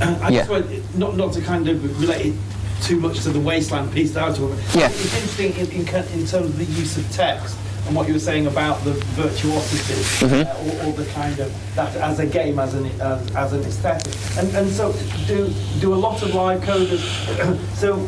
I just want not to kind of relate it too much to the wasteland piece that I was talking about. Yeah. It's interesting in terms of the use of text and what you were saying about the virtuosity or the kind of that as a game, as an aesthetic. And so do a lot of live coders. So,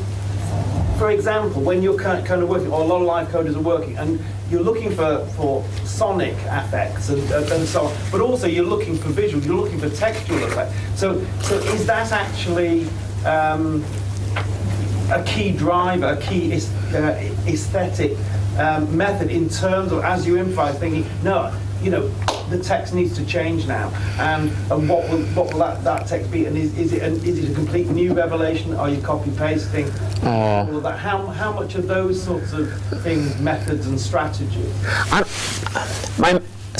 for example, when you're kind of working, or a lot of live coders are working, and you're looking for sonic effects and so on, but also you're looking for visual, you're looking for textual effects. So is that actually a key driver, a key aesthetic method in terms of, as you improvise, thinking, no, the text needs to change now, and what will that text be, and is it a complete new revelation? Are you copy pasting? All that? How much of those sorts of things, methods and strategies? I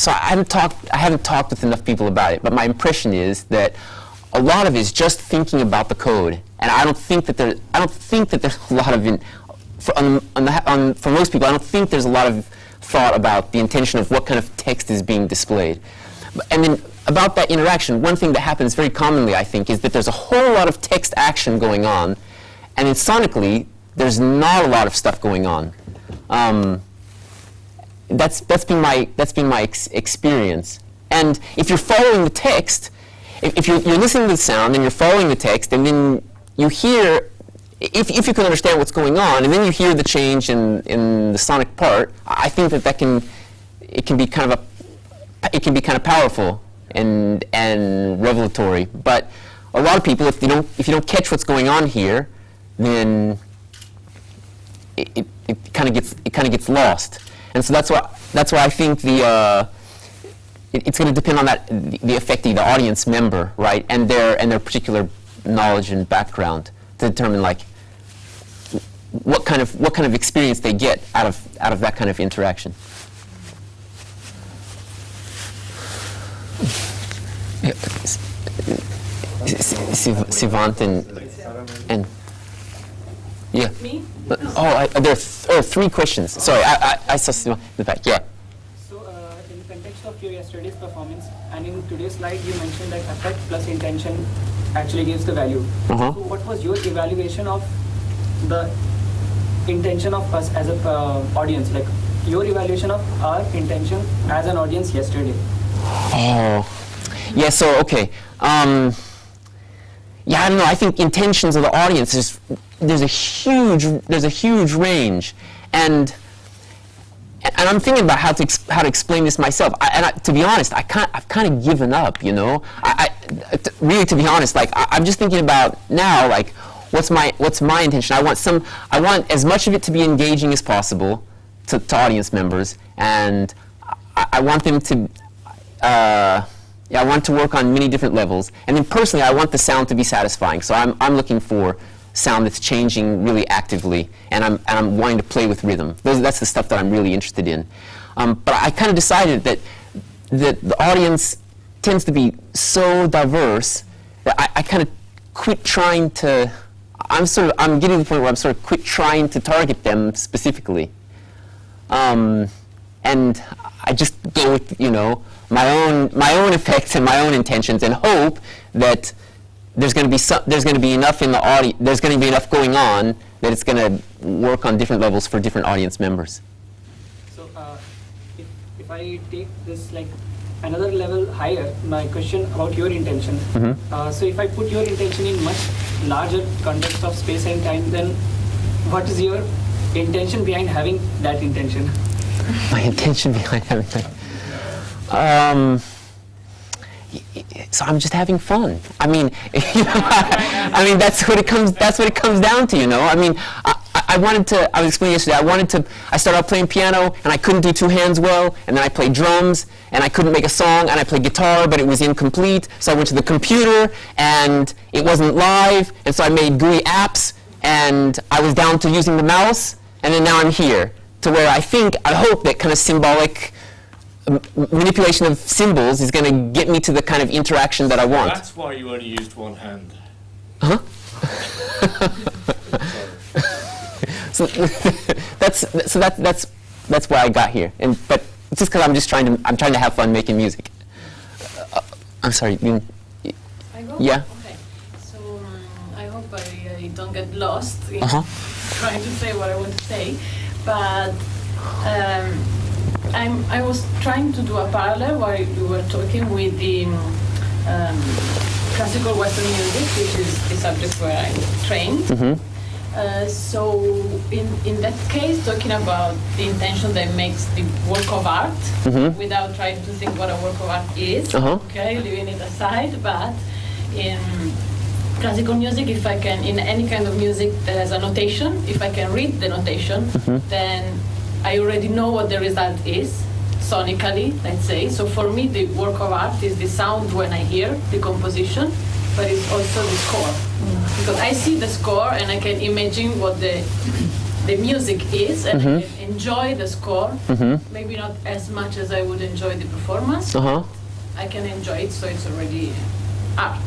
haven't talked with enough people about it, but my impression is that a lot of it is just thinking about the code, and I don't think that there's a lot of for most people. I don't think there's a lot of thought about the intention of what kind of text is being displayed. And then about that interaction, one thing that happens very commonly, I think, is that there's a whole lot of text action going on, and then sonically, there's not a lot of stuff going on. That's been my experience. And if you're following the text, if you're listening to the sound and you're following the text, and then you hear, if you can understand what's going on, and then you hear the change in the sonic part, I think it can be kind of powerful and revelatory. But a lot of people, if you don't catch what's going on here, then it kind of gets lost. And so that's why I think it's going to depend on the affectee, the audience member, right, and their particular knowledge and background to determine what kind of experience they get out of that kind of interaction. Sivant and yeah. Me? There are three questions. Sorry, I saw Sivant in the back. Yeah. So, in the context of your yesterday's performance and in today's slide, you mentioned that affect plus intention actually gives the value. So, what was your evaluation of the intention of us as a audience? Like your evaluation of our intention as an audience yesterday? Yeah. So okay. Yeah, I don't know. I think intentions of the audience there's a huge range, and I'm thinking about how to explain this myself. To be honest, I've kind of given up. Really, to be honest, I'm just thinking about now, what's my intention? I want as much of it to be engaging as possible to audience members, and I want them to. I want to work on many different levels, and then personally, I want the sound to be satisfying. So I'm llooking for sound that's changing really actively, and I'm wanting to play with rhythm. That's the stuff that I'm really interested in. But I kind of decided that the audience tends to be so diverse that I kind of quit trying to. I'm getting to the point where I'm sort of quit trying to target them specifically, and I just go with my own effects and my own intentions, and hope that there's going to be enough in the audience. There's going to be enough going on that it's going to work on different levels for different audience members. So, if I take this another level higher, my question about your intention. So, if I put your intention in much larger context of space and time, then what is your intention behind having that intention? My intention behind having that. So I'm just having fun. I mean, that's what it comes down to, I mean, I was explaining yesterday, I started out playing piano, and I couldn't do two hands well, and then I played drums, and I couldn't make a song, and I played guitar, but it was incomplete, so I went to the computer, and it wasn't live, and so I made GUI apps, and I was down to using the mouse, and then now I'm here, to where I hope that kind of symbolic manipulation of symbols is going to get me to the kind of interaction that I want. That's why you only used one hand. Huh? so that's why I got here. But it's just because I'm trying to have fun making music. I'm sorry. I go? Yeah. Okay. So I hope I don't get lost in trying to say what I want to say, but I was trying to do a parallel while you were talking with the classical Western music, which is the subject where I'm trained. So in that case, talking about the intention that makes the work of art, without trying to think what a work of art is, okay, leaving it aside, but in classical music, if I can, in any kind of music that has a notation, if I can read the notation, then I already know what the result is, sonically, let's say. So for me, the work of art is the sound when I hear the composition, but it's also the score. Because I see the score and I can imagine what the music is, and I can enjoy the score, maybe not as much as I would enjoy the performance. I can enjoy it, so it's already art.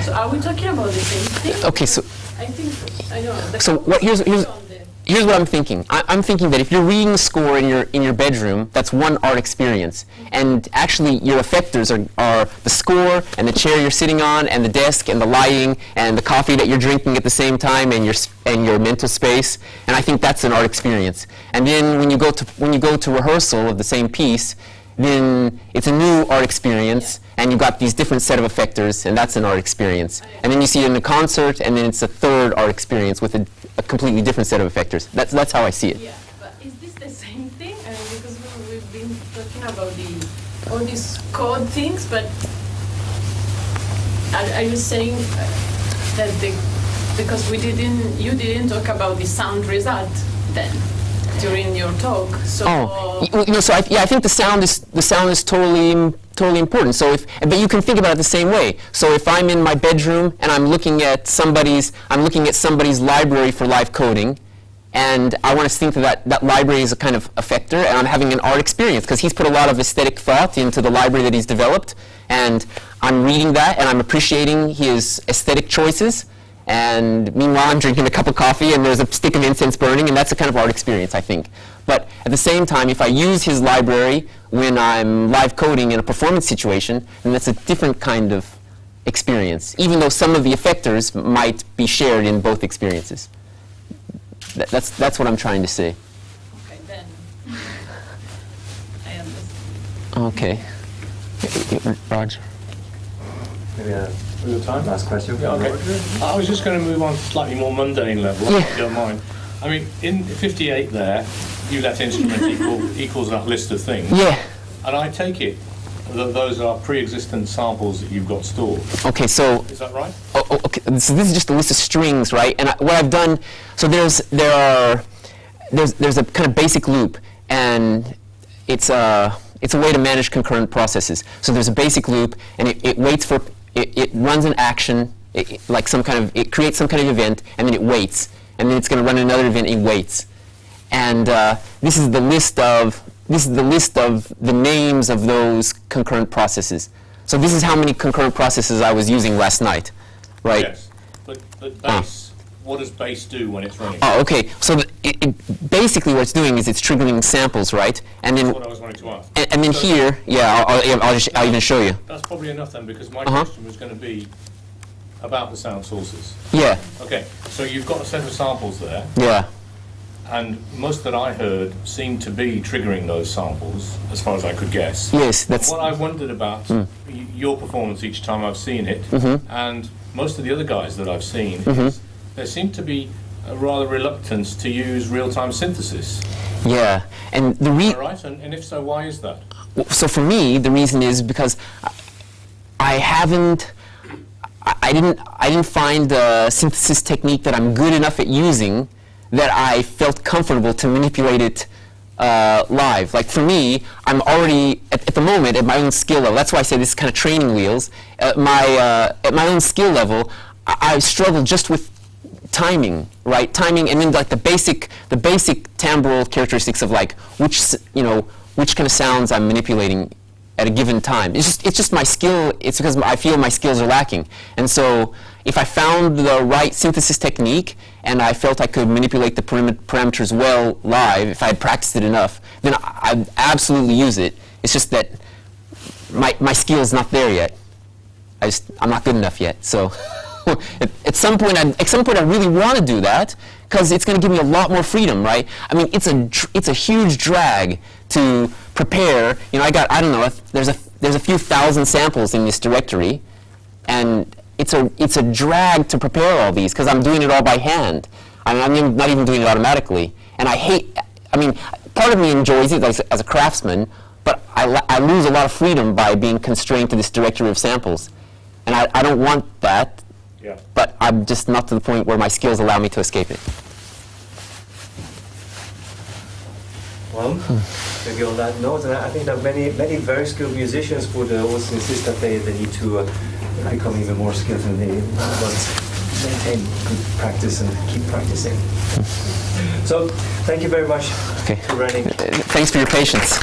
So are we talking about the same thing? Okay, so I think, I don't know. so what, here's what I'm thinking. I'm thinking that if you're reading the score in your bedroom, that's one art experience. And actually, your effectors are the score and the chair you're sitting on and the desk and the lighting and the coffee that you're drinking at the same time and your mental space. And I think that's an art experience. And then when you go to rehearsal of the same piece, then it's a new art experience, and you've got these different set of effectors, and that's an art experience. And then you see it in a concert, and then it's a third art experience with a completely different set of effectors. That's how I see it. Yeah, but is this the same thing? I mean, because we've been talking about all these code things, but are you saying that because you didn't talk about the sound result then during your talk? So I think the sound is totally important. So but you can think about it the same way. So if I'm in my bedroom and I'm looking at somebody's library for live coding, and I want to think that library is a kind of effector, and I'm having an art experience because he's put a lot of aesthetic thought into the library that he's developed, and I'm reading that and I'm appreciating his aesthetic choices. And meanwhile, I'm drinking a cup of coffee and there's a stick of incense burning, and that's a kind of art experience, I think. But at the same time, if I use his library when I'm live coding in a performance situation, then that's a different kind of experience, even though some of the effectors might be shared in both experiences. That's what I'm trying to say. Okay, then. I understand. Okay. Roger. Maybe we have time. Last question. Yeah, okay. I was just going to move on to slightly more mundane level, if you don't mind. I mean, in 58 there, you let instrument equals that list of things. Yeah. And I take it that those are pre-existent samples that you've got stored. Okay, so... Is that right? Okay, so this is just a list of strings, right? And what I've done, so there's a kind of basic loop, and it's a way to manage concurrent processes. So there's a basic loop, and it waits for... It runs an action, it creates some kind of event, and then it waits, and then it's going to run another event, and it waits, and this is the list of the names of those concurrent processes. So this is how many concurrent processes I was using last night, right? Yes, but base. What does base do when it's running? Oh, okay. So basically, what it's doing is it's triggering samples, right? And then That's what I was wanting to ask. And then here, yeah, I'll even show you. That's probably enough then, because my question was going to be about the sound sources. Yeah. Okay, so you've got a set of samples there, Yeah. and most that I heard seemed to be triggering those samples, as far as I could guess. Yes, that's. What I've wondered about your performance each time I've seen it, and most of the other guys that I've seen, is there seemed to be a rather reluctance to use real-time synthesis. Yeah, and the All right, and if so, why is that? So for me, the reason is because I didn't find a synthesis technique that I'm good enough at using that I felt comfortable to manipulate it live. Like for me, I'm already at the moment at my own skill level. That's why I say this is kind of training wheels. At my own skill level, I struggle just with timing, right? Timing, and then like the basic timbral characteristics of like which kind of sounds I'm manipulating at a given time. It's just my skill. It's because I feel my skills are lacking. And so if I found the right synthesis technique and I felt I could manipulate the parameters well live, if I had practiced it enough, then I'd absolutely use it. It's just that my skill is not there yet. I'm not good enough yet. So at some point I really want to do that because it's going to give me a lot more freedom, right? I mean, it's a huge drag to prepare. You know, I don't know, there's a few thousand samples in this directory, and it's a drag to prepare all these because I'm doing it all by hand. I'm not even doing it automatically, and I mean, part of me enjoys it as a craftsman, but I lose a lot of freedom by being constrained to this directory of samples. And I don't want that, but I'm just not to the point where my skills allow me to escape it. Well, maybe on that note, and I think that many very skilled musicians would also insist that they need to become even more skilled and they want maintain good practice and keep practicing. So, thank you very much to Renning. Thanks for your patience.